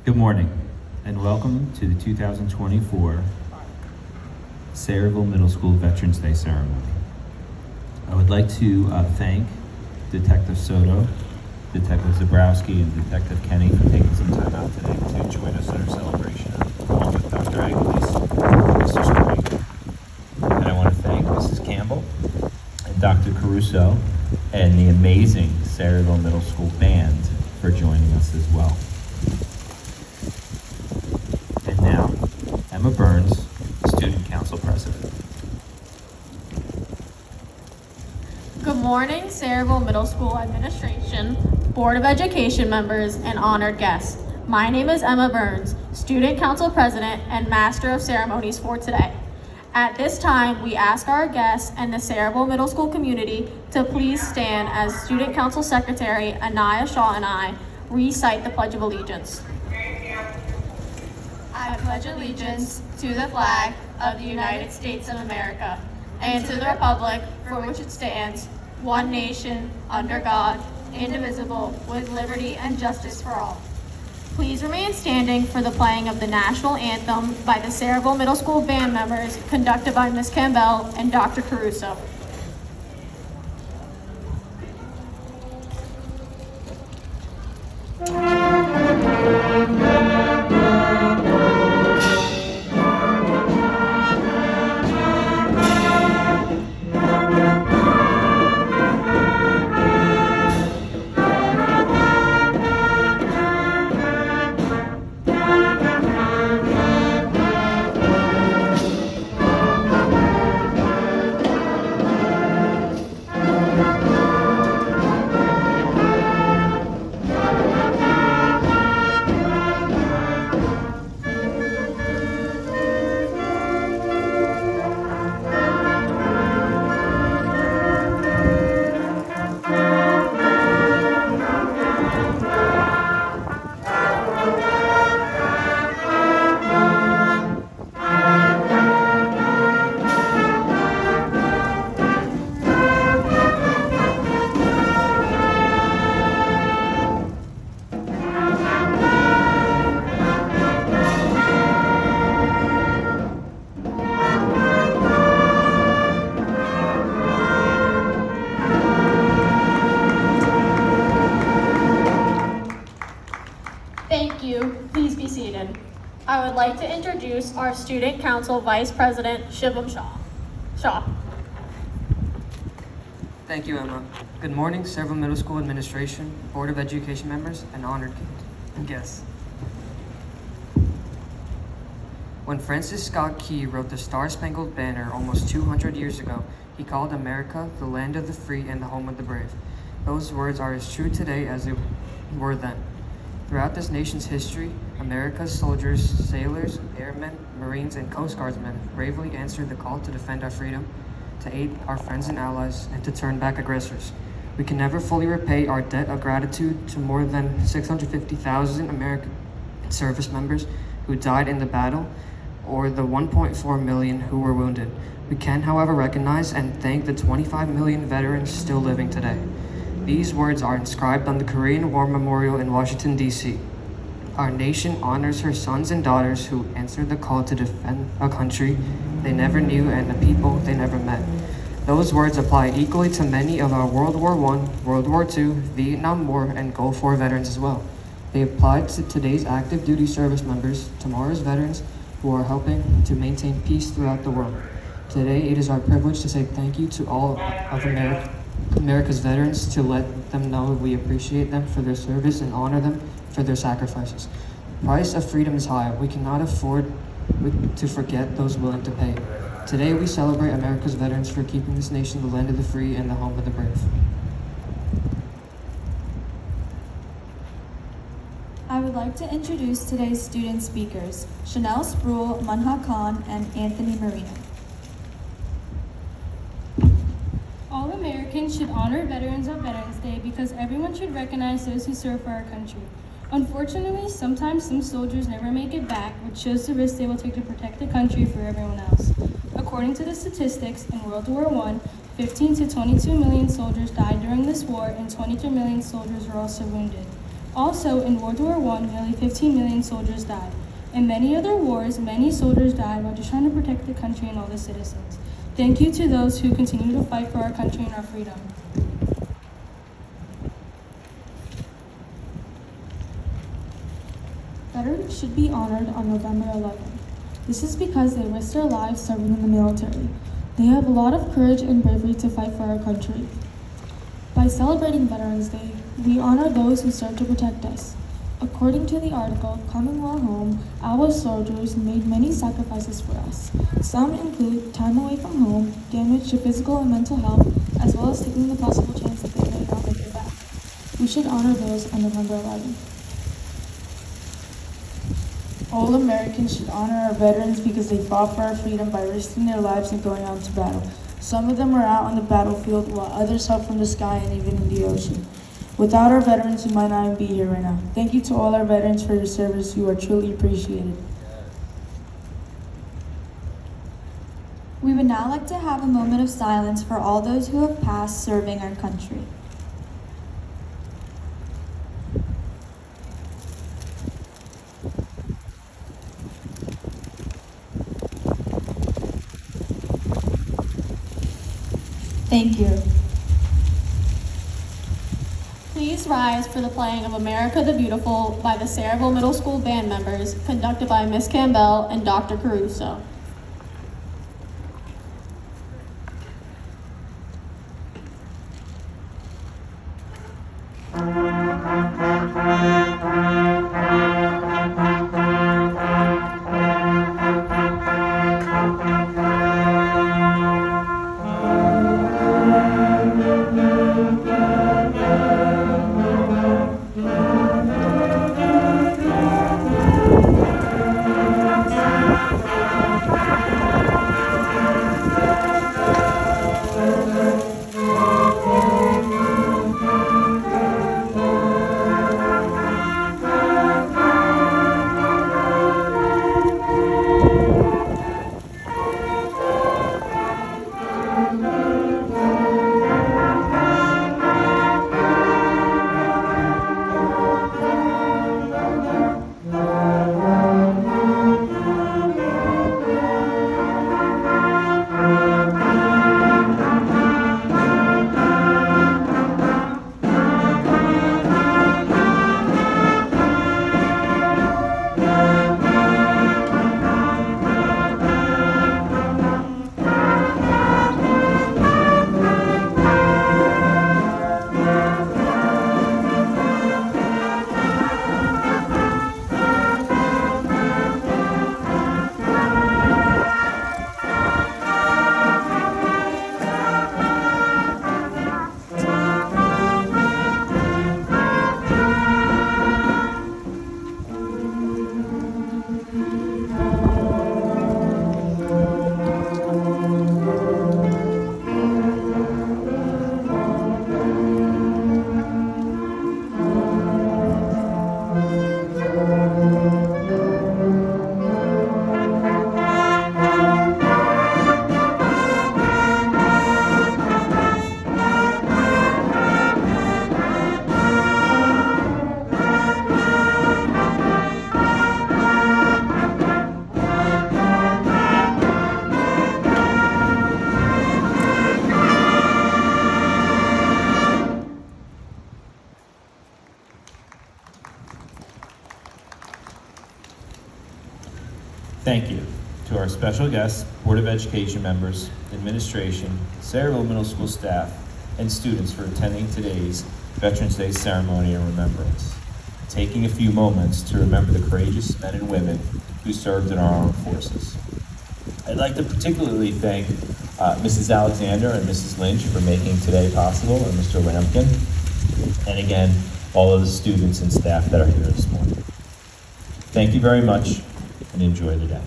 Good morning, and welcome to the 2024 Sayreville Middle School Veterans Day ceremony. I would like to thank Detective Soto, Detective Zabrowski, and Detective Kenny for taking some time out today to join us in our celebration, along with Dr. Aguiles, Mr. Spring. And I want to thank Mrs. Campbell and Dr. Caruso and the amazing Sayreville Middle School Band for joining us as well. And now, Emma Burns, Student Council President. Good morning, Sayreville Middle School Administration, Board of Education members, and honored guests. My name is Emma Burns, Student Council President and Master of Ceremonies for today. At this time, we ask our guests and the Sayreville Middle School community to please stand as Student Council Secretary Anaya Shaw and I recite the Pledge of Allegiance. I pledge allegiance to the flag of the United States of America and to the republic for which it stands, one nation, under God, indivisible, with liberty and justice for all. Please remain standing for the playing of the national anthem by the Sayreville Middle School band members, conducted by Ms. Campbell and Dr. Caruso. Thank you. Please be seated. I would like to introduce our Student Council Vice President, Shivam Shaw. Thank you, Emma. Good morning, Sayreville Middle School Administration, Board of Education members, and honored guests. When Francis Scott Key wrote the Star-Spangled Banner almost 200 years ago, he called America the land of the free and the home of the brave. Those words are as true today as they were then. Throughout this nation's history, America's soldiers, sailors, airmen, Marines, and Coast Guardsmen bravely answered the call to defend our freedom, to aid our friends and allies, and to turn back aggressors. We can never fully repay our debt of gratitude to more than 650,000 American service members who died in the battle, or the 1.4 million who were wounded. We can, however, recognize and thank the 25 million veterans still living today. These words are inscribed on the Korean War Memorial in Washington, D.C. Our nation honors her sons and daughters who answered the call to defend a country they never knew and a people they never met. Those words apply equally to many of our World War I, World War II, Vietnam War, and Gulf War veterans as well. They apply to today's active duty service members, tomorrow's veterans, who are helping to maintain peace throughout the world. Today, it is our privilege to say thank you to all of America's veterans, to let them know we appreciate them for their service and honor them for their sacrifices. The price of freedom is high. We cannot afford to forget those willing to pay. Today, we celebrate America's veterans for keeping this nation the land of the free and the home of the brave. I would like to introduce today's student speakers, Chanel Spruill, Manha Khan, and Anthony Marino. All Americans should honor veterans on Veterans Day because everyone should recognize those who serve for our country. Unfortunately, sometimes some soldiers never make it back, which shows the risk they will take to protect the country for everyone else. According to the statistics, in World War I, 15 to 22 million soldiers died during this war, and 22 million soldiers were also wounded. Also, in World War I, nearly 15 million soldiers died. In many other wars, many soldiers died while just trying to protect the country and all the citizens. Thank you to those who continue to fight for our country and our freedom. Veterans should be honored on November 11th. This is because they risked their lives serving in the military. They have a lot of courage and bravery to fight for our country. By celebrating Veterans Day, we honor those who serve to protect us. According to the article, Coming Well Home, our soldiers made many sacrifices for us. Some include time away from home, damage to physical and mental health, as well as taking the possible chance that they may not make it back. We should honor those on November 11th. All Americans should honor our veterans because they fought for our freedom by risking their lives and going out to battle. Some of them were out on the battlefield while others helped from the sky and even in the ocean. Without our veterans, we might not even be here right now. Thank you to all our veterans for your service. You are truly appreciated. We would now like to have a moment of silence for all those who have passed serving our country. Thank you. Please rise for the playing of America the Beautiful by the Sayreville Middle School band members, conducted by Miss Campbell and Dr. Caruso. Thank you to our special guests, Board of Education members, administration, Sayreville Middle School staff, and students for attending today's Veterans Day ceremony and remembrance, taking a few moments to remember the courageous men and women who served in our armed forces. I'd like to particularly thank Mrs. Alexander and Mrs. Lynch for making today possible, and Mr. Lampkin, and again, all of the students and staff that are here this morning. Thank you very much, and enjoy the day.